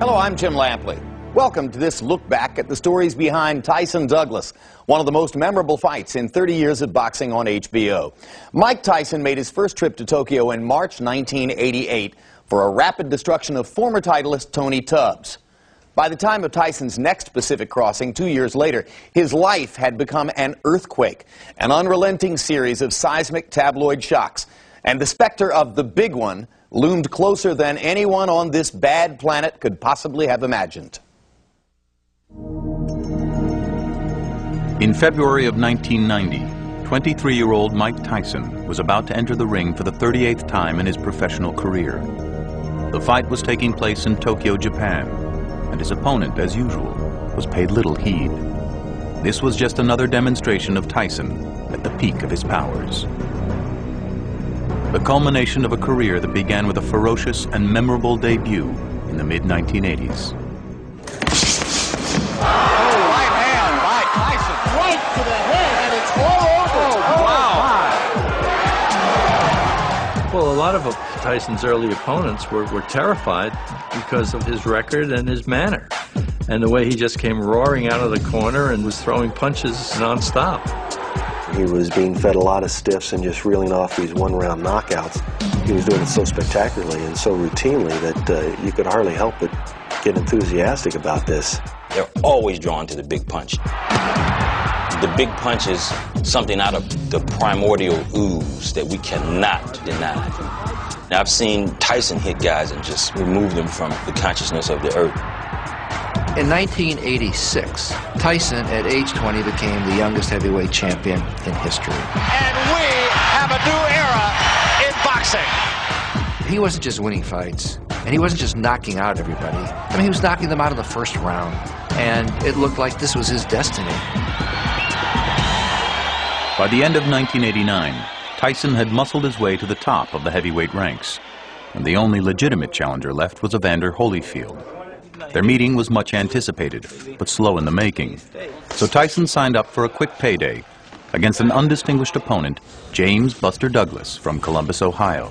Hello, I'm Jim Lampley. Welcome to this look back at the stories behind Tyson Douglas, one of the most memorable fights in 30 years of boxing on HBO. Mike Tyson made his first trip to Tokyo in March 1988 for a rapid destruction of former titleist Tony Tubbs. By the time of Tyson's next Pacific crossing 2 years later, his life had become an earthquake, an unrelenting series of seismic tabloid shocks, and the specter of the big one loomed closer than anyone on this bad planet could possibly have imagined. In February of 1990, 23-year-old Mike Tyson was about to enter the ring for the 38th time in his professional career. The fight was taking place in Tokyo, Japan, and his opponent, as usual, was paid little heed. This was just another demonstration of Tyson at the peak of his powers. The culmination of a career that began with a ferocious and memorable debut in the mid-1980s. Right hand by Tyson. Right to the head, and it's all over. Wow. Well, a lot of Tyson's early opponents were terrified because of his record and his manner, and the way he just came roaring out of the corner and was throwing punches nonstop. He was being fed a lot of stiffs and just reeling off these one-round knockouts. He was doing it so spectacularly and so routinely that you could hardly help but get enthusiastic about this. They're always drawn to the big punch. The big punch is something out of the primordial ooze that we cannot deny. Now, I've seen Tyson hit guys and just remove them from the consciousness of the earth. In 1986, Tyson, at age 20, became the youngest heavyweight champion in history. And we have a new era in boxing. He wasn't just winning fights, and he wasn't just knocking out everybody. I mean, he was knocking them out in the first round, and it looked like this was his destiny. By the end of 1989, Tyson had muscled his way to the top of the heavyweight ranks, and the only legitimate challenger left was Evander Holyfield. Their meeting was much anticipated, but slow in the making. So Tyson signed up for a quick payday against an undistinguished opponent, James Buster Douglas from Columbus, Ohio.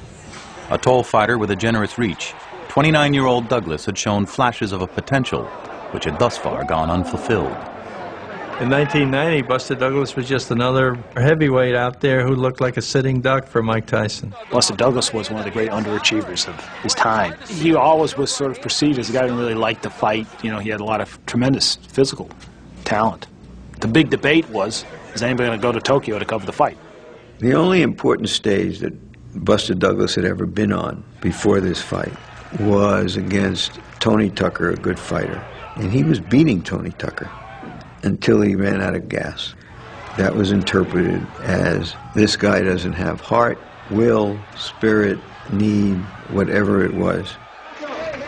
A tall fighter with a generous reach, 29-year-old Douglas had shown flashes of a potential which had thus far gone unfulfilled. In 1990, Buster Douglas was just another heavyweight out there who looked like a sitting duck for Mike Tyson. Buster Douglas was one of the great underachievers of his time. He always was sort of perceived as a guy who didn't really like to fight. You know, he had a lot of tremendous physical talent. The big debate was, is anybody going to go to Tokyo to cover the fight? The only important stage that Buster Douglas had ever been on before this fight was against Tony Tucker, a good fighter. And he was beating Tony Tucker until he ran out of gas. That was interpreted as, this guy doesn't have heart, will, spirit, need, whatever it was.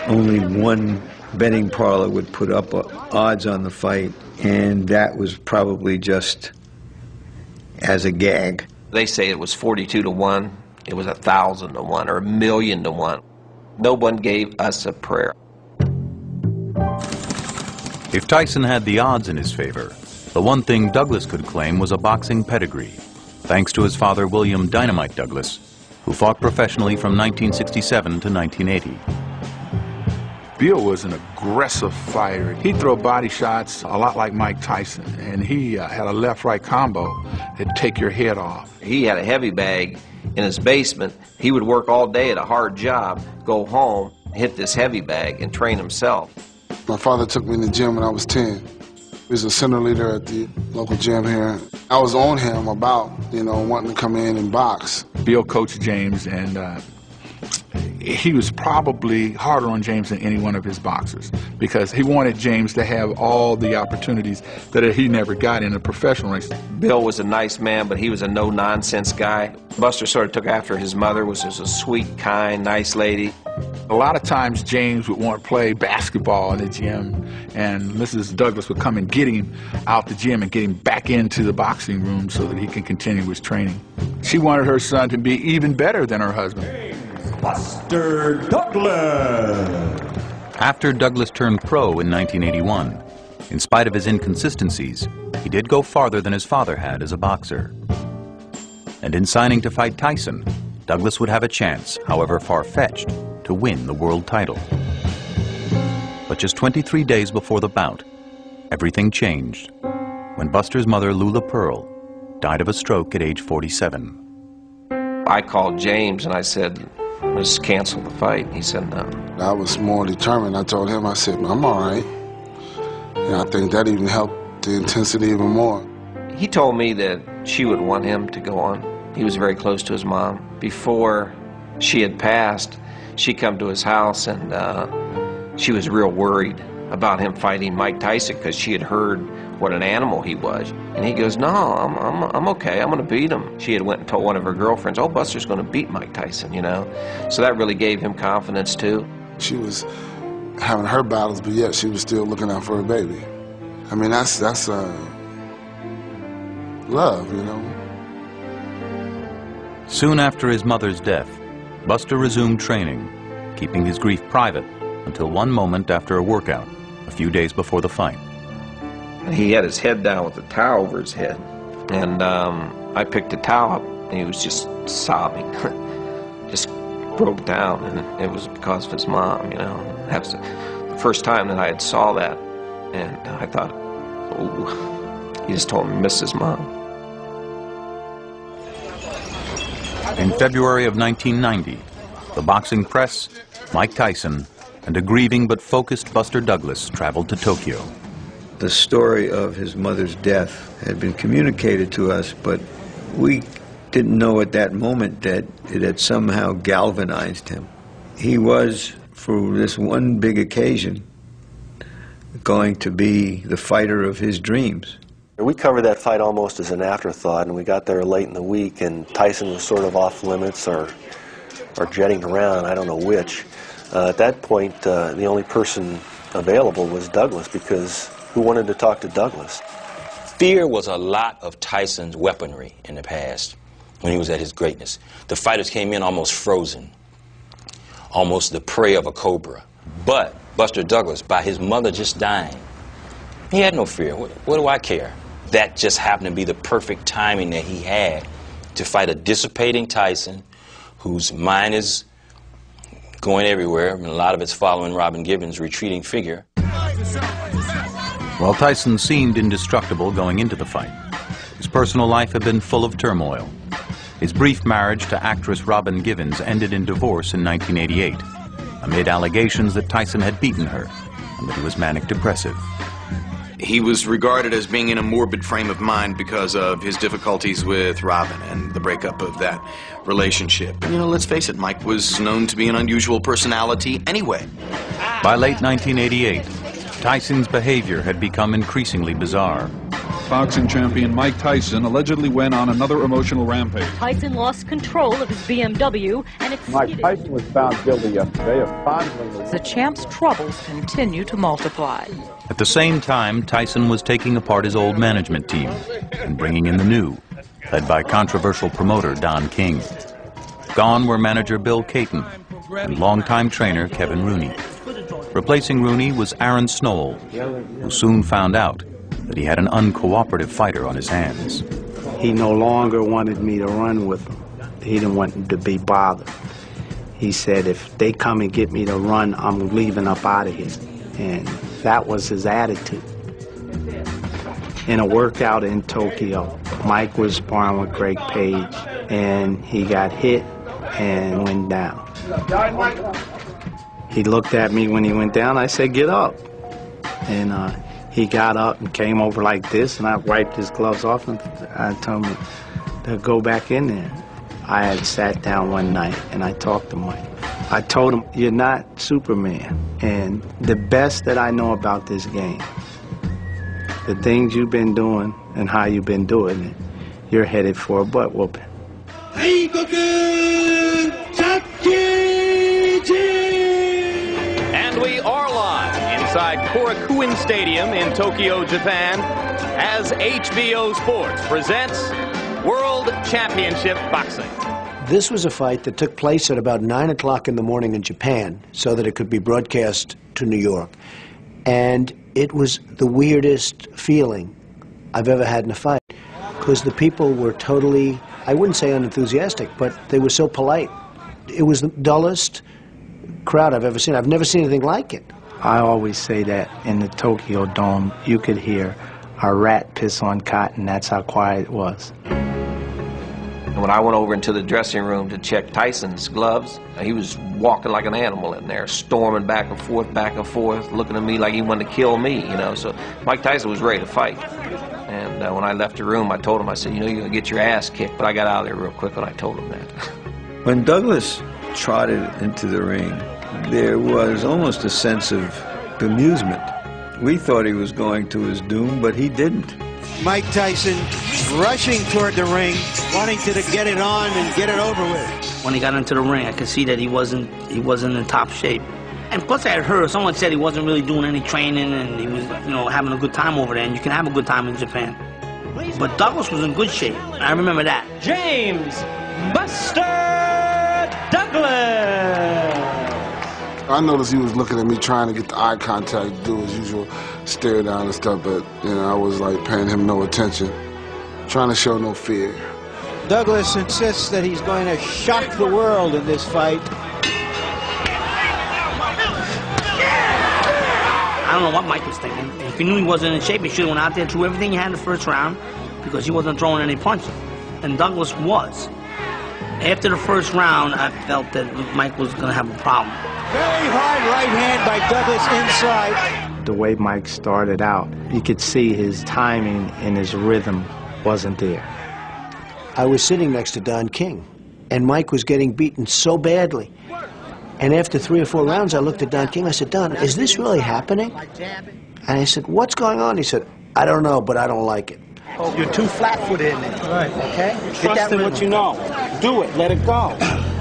Only one betting parlor would put up odds on the fight, and that was probably just as a gag. They say it was 42 to 1, it was 1,000 to 1, or 1,000,000 to 1. No one gave us a prayer. If Tyson had the odds in his favor, the one thing Douglas could claim was a boxing pedigree, thanks to his father, William Dynamite Douglas, who fought professionally from 1967 to 1980. Bill was an aggressive fighter. He'd throw body shots a lot like Mike Tyson, and he had a left-right combo that'd take your head off. He had a heavy bag in his basement. He would work all day at a hard job, go home, hit this heavy bag, and train himself. My father took me in the gym when I was 10. He was a center leader at the local gym here. I was on him about, wanting to come in and box. Bill coached James, and he was probably harder on James than any one of his boxers because he wanted James to have all the opportunities that he never got in a professional race. Bill was a nice man, but he was a no-nonsense guy. Buster sort of took after his mother, was just a sweet, kind, nice lady. A lot of times James would want to play basketball in the gym, and Mrs. Douglas would come and get him out the gym and get him back into the boxing room so that he can continue his training. She wanted her son to be even better than her husband. Buster Douglas. After Douglas turned pro in 1981, in spite of his inconsistencies, he did go farther than his father had as a boxer. And in signing to fight Tyson, Douglas would have a chance, however far-fetched, to win the world title. But just 23 days before the bout, everything changed when Buster's mother, Lula Pearl, died of a stroke at age 47. I called James and I said, let's cancel the fight. He said no. I was more determined. I told him, I said, I'm all right. And I think that even helped the intensity even more. He told me that she would want him to go on. He was very close to his mom. Before she had passed, she come to his house and she was real worried about him fighting Mike Tyson because she had heard what an animal he was. And he goes, no, I'm okay, I'm going to beat him. She had went and told one of her girlfriends, oh, Buster's going to beat Mike Tyson, you know. So that really gave him confidence, too. She was having her battles, but yet she was still looking out for her baby. I mean, that's love, you know. Soon after his mother's death, Buster resumed training, keeping his grief private until one moment after a workout, a few days before the fight. He had his head down with a towel over his head. And I picked the towel up, and he was just sobbing. Just broke down, and it was because of his mom, you know. That's the first time that I had saw that, and I thought, oh, he just told me he missed his mom. In February of 1990, the boxing press, Mike Tyson, and a grieving but focused Buster Douglas traveled to Tokyo. The story of his mother's death had been communicated to us, but we didn't know at that moment that it had somehow galvanized him. He was, for this one big occasion, going to be the fighter of his dreams. We covered that fight almost as an afterthought, and we got there late in the week, and Tyson was sort of off limits or jetting around, I don't know which. At that point, the only person available was Douglas, because who wanted to talk to Douglas? Fear was a lot of Tyson's weaponry in the past when he was at his greatness. The fighters came in almost frozen, almost the prey of a cobra. But Buster Douglas, by his mother just dying, he had no fear. What do I care? That just happened to be the perfect timing that he had to fight a dissipating Tyson whose mind is going everywhere, and a lot of it's following Robin Gibbons' retreating figure. While Tyson seemed indestructible going into the fight, his personal life had been full of turmoil. His brief marriage to actress Robin Givens ended in divorce in 1988, amid allegations that Tyson had beaten her and that he was manic depressive. He was regarded as being in a morbid frame of mind because of his difficulties with Robin and the breakup of that relationship. And, you know, let's face it, Mike was known to be an unusual personality anyway. By late 1988, Tyson's behavior had become increasingly bizarre. Boxing champion Mike Tyson allegedly went on another emotional rampage. Tyson lost control of his BMW and exceeded... Mike Tyson was found guilty yesterday of fondling... The champ's troubles continue to multiply. At the same time, Tyson was taking apart his old management team and bringing in the new, led by controversial promoter Don King. Gone were manager Bill Caton and longtime trainer Kevin Rooney. Replacing Rooney was Aaron Snoll, who soon found out that he had an uncooperative fighter on his hands. He no longer wanted me to run with him. He didn't want to be bothered. He said, if they come and get me to run, I'm leaving up out of here. And that was his attitude. In a workout in Tokyo, Mike was sparring with Greg Page, and he got hit and went down. He looked at me when he went down. I said, get up. And he got up and came over like this, and I wiped his gloves off, and I told him to go back in there. I had sat down one night, and I talked to Mike. I told him, you're not Superman, and the best that I know about this game, the things you've been doing and how you've been doing it, you're headed for a butt whooping. And we are live inside Korakuen Stadium in Tokyo, Japan, as HBO Sports presents World Championship Boxing. This was a fight that took place at about 9 o'clock in the morning in Japan so that it could be broadcast to New York. And it was the weirdest feeling I've ever had in a fight, because the people were totally, I wouldn't say unenthusiastic, but they were so polite. It was the dullest crowd I've ever seen. I've never seen anything like it. I always say that in the Tokyo Dome, you could hear a rat piss on cotton. That's how quiet it was. When I went over into the dressing room to check Tyson's gloves, he was walking like an animal in there, storming back and forth, looking at me like he wanted to kill me, you know. So Mike Tyson was ready to fight. And when I left the room, I told him, I said, you know, you're going to get your ass kicked. But I got out of there real quick when I told him that. When Douglas trotted into the ring, there was almost a sense of bemusement. We thought he was going to his doom, but he didn't. Mike Tyson rushing toward the ring, wanting to get it on and get it over with. When he got into the ring, I could see that he wasn't in top shape. And plus I had heard someone said he wasn't really doing any training and he was, you know, having a good time over there, and you can have a good time in Japan. But Douglas was in good shape. I remember that. James Buster Douglas. I noticed he was looking at me, trying to get the eye contact, do his usual stare down and stuff, but you know, I was like paying him no attention, trying to show no fear. Douglas insists that he's going to shock the world in this fight. I don't know what Mike was thinking. If he knew he wasn't in shape, he should have went out there and threw everything he had in the first round, because he wasn't throwing any punches. And Douglas was. After the first round, I felt that Mike was going to have a problem. Very hard right hand by Douglas inside. The way Mike started out, you could see his timing and his rhythm wasn't there. I was sitting next to Don King, and Mike was getting beaten so badly. And after 3 or 4 rounds, I looked at Don King. I said, Don, is this really happening? And I said, what's going on? He said, I don't know, but I don't like it. Oh, you're too flat-footed in it. Right. Okay? Trust in what you know. Do it. Let it go.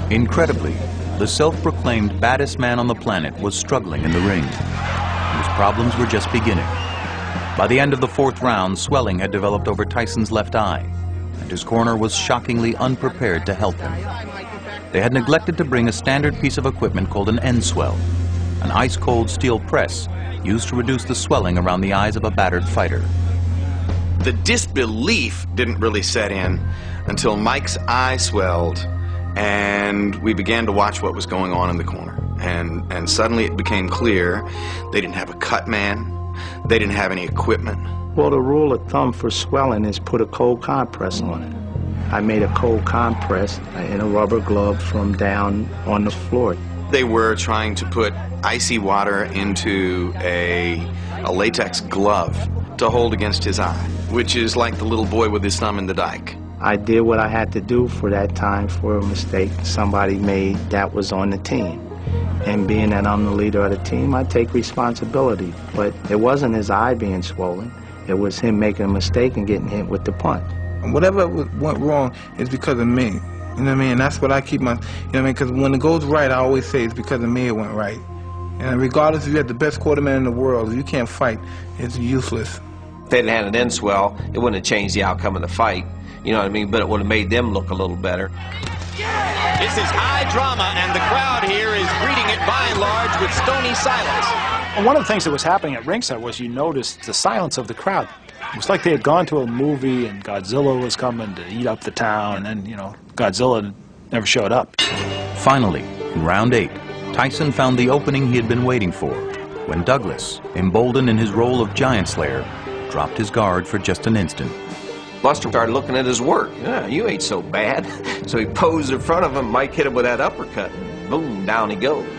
Incredibly, the self-proclaimed baddest man on the planet was struggling in the ring. His problems were just beginning. By the end of the 4th round, swelling had developed over Tyson's left eye, and his corner was shockingly unprepared to help him. They had neglected to bring a standard piece of equipment called an end swell, an ice-cold steel press used to reduce the swelling around the eyes of a battered fighter. The disbelief didn't really set in until Mike's eye swelled and we began to watch what was going on in the corner. And suddenly it became clear they didn't have a cut man, they didn't have any equipment. Well, the rule of thumb for swelling is put a cold compress on it. I made a cold compress in a rubber glove from down on the floor. They were trying to put icy water into a latex glove to hold against his eye, which is like the little boy with his thumb in the dike. I did what I had to do for that time for a mistake somebody made that was on the team. And being that I'm the leader of the team, I take responsibility. But it wasn't his eye being swollen. It was him making a mistake and getting hit with the punch. Whatever went wrong is because of me. You know what I mean? And that's what I keep my, you know what I mean? Because when it goes right, I always say it's because of me it went right. And regardless if you have the best quarterman in the world, if you can't fight, it's useless. If they'd had an end swell, it wouldn't have changed the outcome of the fight. You know what I mean? But it would have made them look a little better. This is high drama, and the crowd here is greeting it by and large with stony silence. And one of the things that was happening at ringside was you noticed the silence of the crowd. It was like they had gone to a movie and Godzilla was coming to eat up the town, and then, you know, Godzilla never showed up. Finally, in round 8, Tyson found the opening he had been waiting for, when Douglas, emboldened in his role of giant slayer, dropped his guard for just an instant. Buster started looking at his work. Yeah, you ain't so bad. So he posed in front of him. Mike hit him with that uppercut. And boom, down he goes. And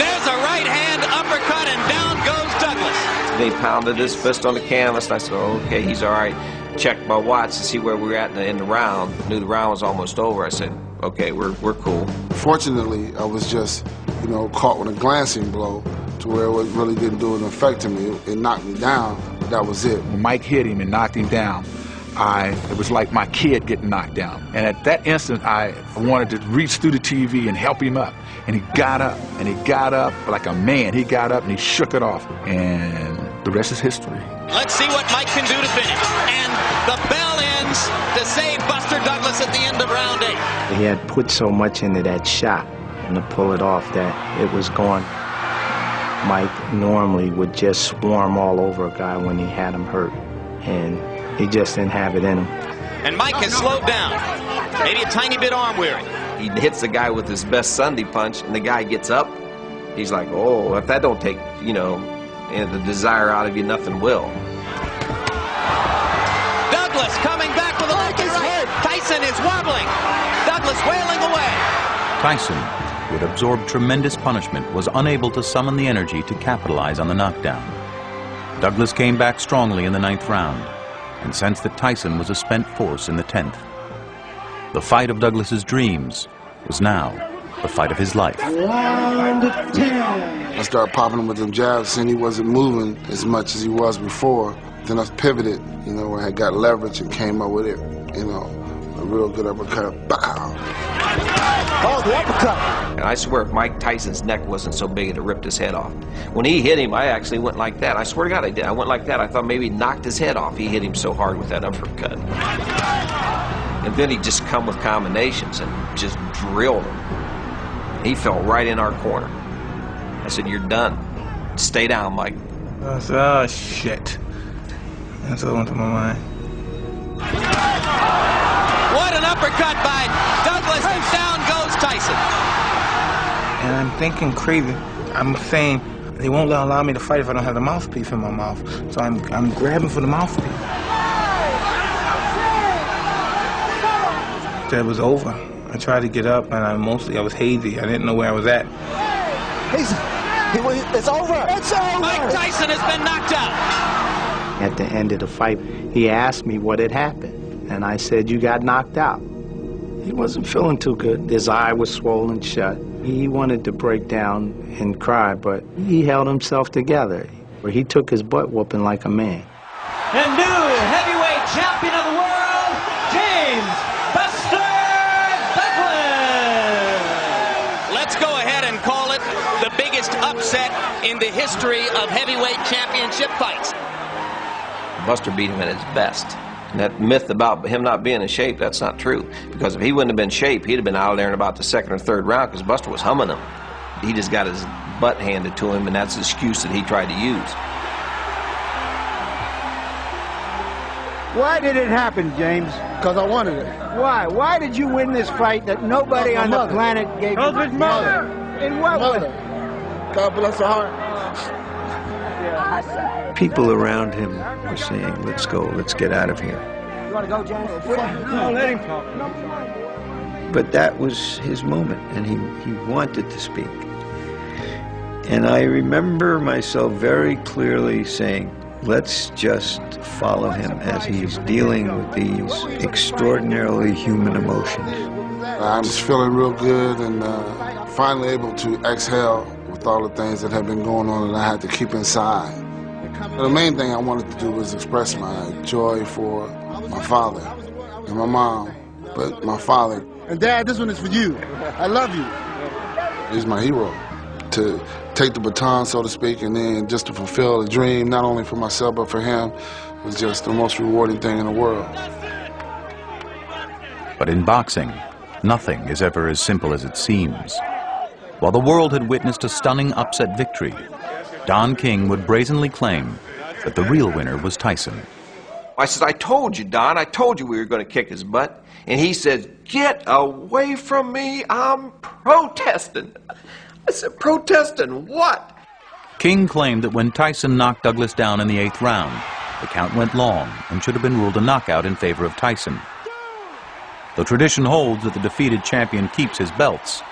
there's a right hand uppercut, and down goes Douglas. And he pounded his fist on the canvas, and I said, oh, okay, he's all right. Checked my watch to see where we were at in the round. Knew the round was almost over. I said, okay, we're cool. Fortunately, I was just, you know, caught with a glancing blow to where it really didn't do an effect to me. It knocked me down. That was it. When Mike hit him and knocked him down, it was like my kid getting knocked down. And at that instant, I wanted to reach through the TV and help him up. And he got up, like a man. He got up and he shook it off. And the rest is history. Let's see what Mike can do to finish. And the bell ends to save Buster Douglas at the end of round 8. He had put so much into that shot and to pull it off that it was gone. Mike normally would just swarm all over a guy when he had him hurt, and he just didn't have it in him. And Mike has slowed down, maybe a tiny bit arm weary. He hits the guy with his best Sunday punch, and the guy gets up, He's like, oh, if that don't take, you know, the desire out of you, nothing will. Douglas coming back with a left and right. Tyson is wobbling. Douglas wailing away. Tyson, who had absorbed tremendous punishment, was unable to summon the energy to capitalize on the knockdown. Douglas came back strongly in the 9th round and sensed that Tyson was a spent force in the 10th. The fight of Douglas's dreams was now the fight of his life. I started popping him with them jabs, seeing he wasn't moving as much as he was before. Then I pivoted, you know, where I got leverage and came up with it, you know, a real good uppercut. Bow. Oh, the uppercut! And I swear, if Mike Tyson's neck wasn't so big, it'd have ripped his head off. When he hit him, I actually went like that. I swear to God, I did. I went like that. I thought maybe he knocked his head off. He hit him so hard with that uppercut. And then he just come with combinations and just drilled him. He fell right in our corner. I said, you're done. Stay down, Mike. I said, oh, shit. That's what went through my mind. What an uppercut by Douglas, and down goes Tyson. And I'm thinking crazy. I'm saying they won't allow me to fight if I don't have the mouthpiece in my mouth. So I'm grabbing for the mouthpiece. It was over. I tried to get up, and I was hazy. I didn't know where I was at. It's over. It's over. Mike Tyson has been knocked out. At the end of the fight, he asked me what had happened, and I said, you got knocked out. He wasn't feeling too good. His eye was swollen shut. He wanted to break down and cry, but he held himself together. He took his butt whooping like a man. And new heavyweight champion of the world, James Buster Douglas. Let's go ahead and call it the biggest upset in the history of heavyweight championship fights. Buster beat him at his best. And that myth about him not being in shape, that's not true. Because if he wouldn't have been in shape, he'd have been out there in about the 2nd or 3rd round, because Buster was humming him. He just got his butt handed to him, and that's the excuse that he tried to use. Why did it happen, James? Because I wanted it. Why? Why did you win this fight that nobody on the planet gave you? His mother. In what way? God bless her heart. People around him were saying, let's go, let's get out of here. You want to go, James? No, let him talk. But that was his moment, and he wanted to speak. And I remember myself very clearly saying, let's just follow him as he's dealing with these extraordinarily human emotions. I'm just feeling real good and finally able to exhale with all the things that have been going on that I had to keep inside. The main thing I wanted to do was express my joy for my father and my mom, but my father. And Dad, this one is for you. I love you. He's my hero. To take the baton, so to speak, and then just to fulfill a dream, not only for myself, but for him, was just the most rewarding thing in the world. But in boxing, nothing is ever as simple as it seems. While the world had witnessed a stunning upset victory, Don King would brazenly claim that the real winner was Tyson. I said, I told you, Don, I told you we were going to kick his butt. And he says, get away from me, I'm protesting. I said, protesting what? King claimed that when Tyson knocked Douglas down in the 8th round, the count went long and should have been ruled a knockout in favor of Tyson. Though tradition holds that the defeated champion keeps his belts,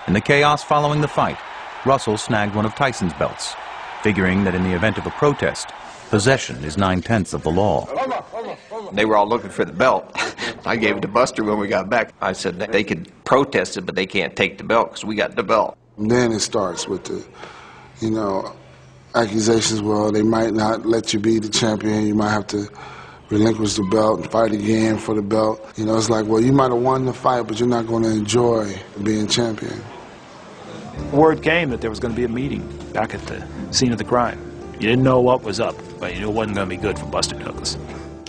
in the chaos following the fight, Russell snagged one of Tyson's belts, figuring that in the event of a protest, possession is 9/10 of the law. They were all looking for the belt. I gave it to Buster when we got back. I said they could protest it, but they can't take the belt because we got the belt. And then it starts with the, you know, accusations, well, they might not let you be the champion. You might have to relinquish the belt and fight again for the belt. You know, it's like, well, you might have won the fight, but you're not going to enjoy being champion. Word came that there was going to be a meeting back at the scene of the crime. You didn't know what was up, but you knew it wasn't going to be good for Buster Douglas.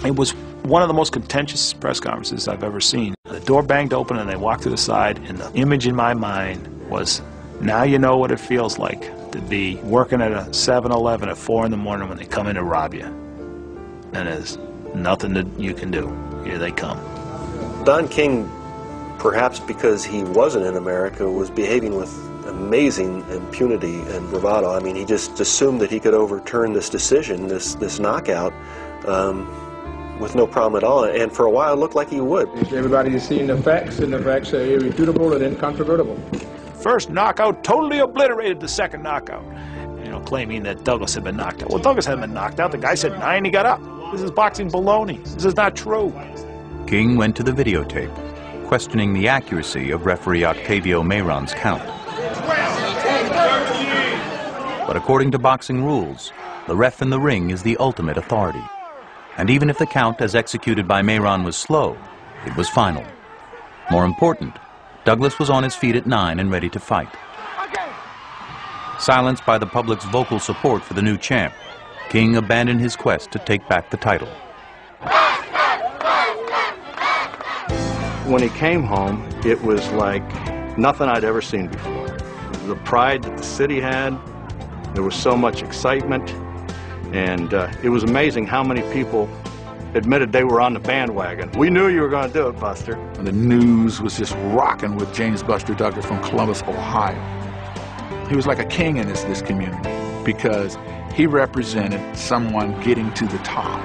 It was one of the most contentious press conferences I've ever seen. The door banged open and they walked to the side, and the image in my mind was, now you know what it feels like to be working at a 7-Eleven at 4 in the morning when they come in to rob you. And there's nothing that you can do. Here they come. Don King perhaps because he wasn't in America, was behaving with amazing impunity and bravado. I mean, he just assumed that he could overturn this decision, this knockout, with no problem at all. And for a while, it looked like he would. Everybody has seen the facts, and the facts are irrefutable and incontrovertible. First knockout totally obliterated the second knockout. You know, claiming that Douglas had been knocked out. Well, Douglas hadn't been knocked out. The guy said 9, he got up. This is boxing baloney. This is not true. King went to the videotape, questioning the accuracy of referee Octavio Mayron's count. But according to boxing rules, the ref in the ring is the ultimate authority. And even if the count as executed by Mayron was slow, it was final. More important, Douglas was on his feet at 9 and ready to fight. Silenced by the public's vocal support for the new champ, King abandoned his quest to take back the title. When he came home, it was like nothing I'd ever seen before. The pride that the city had, there was so much excitement, and it was amazing how many people admitted they were on the bandwagon. We knew you were going to do it, Buster. And the news was just rocking with James Buster Douglas from Columbus, Ohio. He was like a king in this community because he represented someone getting to the top.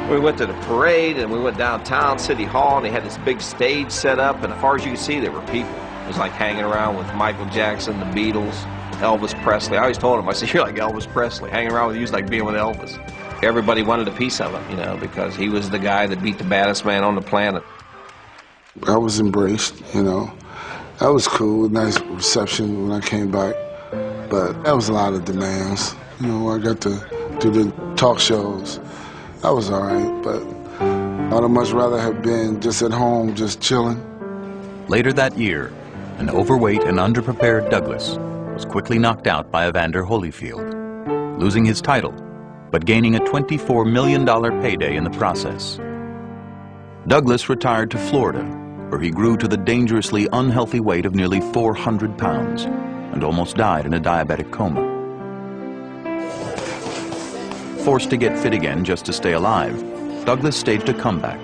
We went to the parade and we went downtown City Hall, and they had this big stage set up, and as far as you could see, there were people. It was like hanging around with Michael Jackson, the Beatles, Elvis Presley. I always told him, I said, you're like Elvis Presley. Hanging around with you is like being with Elvis. Everybody wanted a piece of him, you know, because he was the guy that beat the baddest man on the planet. I was embraced, you know. That was cool, nice reception when I came back. But that was a lot of demands. You know, I got to do the talk shows. That was all right, but I'd much rather have been just at home, just chilling. Later that year, an overweight and underprepared Douglas was quickly knocked out by Evander Holyfield, losing his title, but gaining a $24 million payday in the process. Douglas retired to Florida, where he grew to the dangerously unhealthy weight of nearly 400 pounds and almost died in a diabetic coma. Forced to get fit again just to stay alive, Douglas staged a comeback,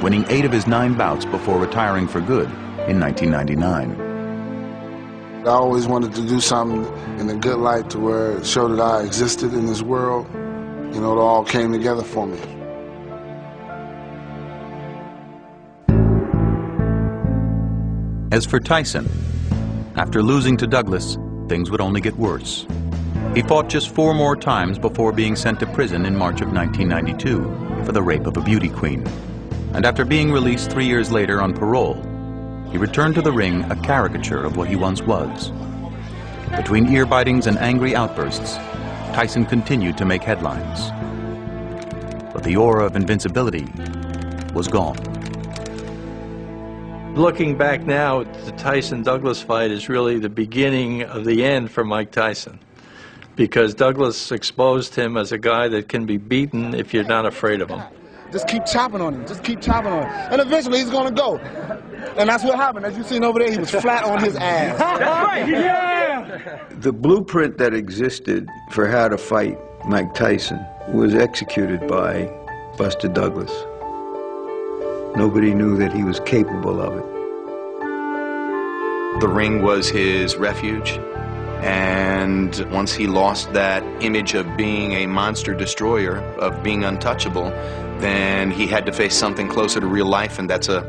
winning 8 of his 9 bouts before retiring for good in 1999. I always wanted to do something in a good light to where it showed that I existed in this world. You know, it all came together for me. As for Tyson, after losing to Douglas, things would only get worse. He fought just 4 more times before being sent to prison in March of 1992 for the rape of a beauty queen. And after being released 3 years later on parole, he returned to the ring a caricature of what he once was. Between ear-bitings and angry outbursts, Tyson continued to make headlines. But the aura of invincibility was gone. Looking back now, the Tyson-Douglas fight is really the beginning of the end for Mike Tyson, because Douglas exposed him as a guy that can be beaten if you're not afraid of him. Just keep chopping on him. Just keep chopping on him. And eventually he's going to go. And that's what happened. As you seen over there, he was flat on his ass. That's right. Yeah. The blueprint that existed for how to fight Mike Tyson was executed by Buster Douglas. Nobody knew that he was capable of it. The ring was his refuge. And once he lost that image of being a monster destroyer, of being untouchable, then he had to face something closer to real life, and that's a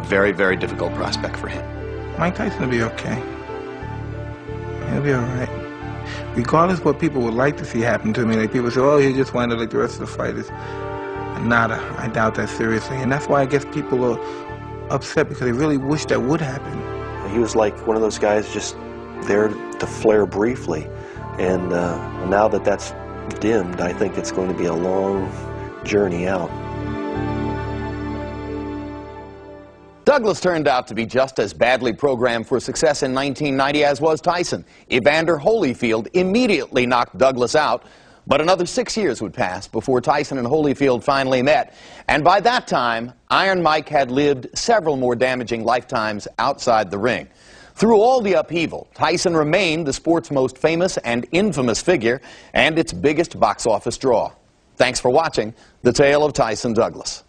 very, very difficult prospect for him. Mike Tyson will be okay. He'll be all right. Regardless of what people would like to see happen to me, like people say, oh, he just wanted like the rest of the fighters. Nada. I doubt that seriously. And that's why I guess people are upset, because they really wish that would happen. He was like one of those guys just there to flare briefly, and now that that's dimmed, I think it's going to be a long journey out. Douglas turned out to be just as badly programmed for success in 1990 as was Tyson. Evander Holyfield immediately knocked Douglas out, but another 6 years would pass before Tyson and Holyfield finally met, and by that time, Iron Mike had lived several more damaging lifetimes outside the ring. Through all the upheaval, Tyson remained the sport's most famous and infamous figure and its biggest box office draw. Thanks for watching The Tale of Tyson Douglas.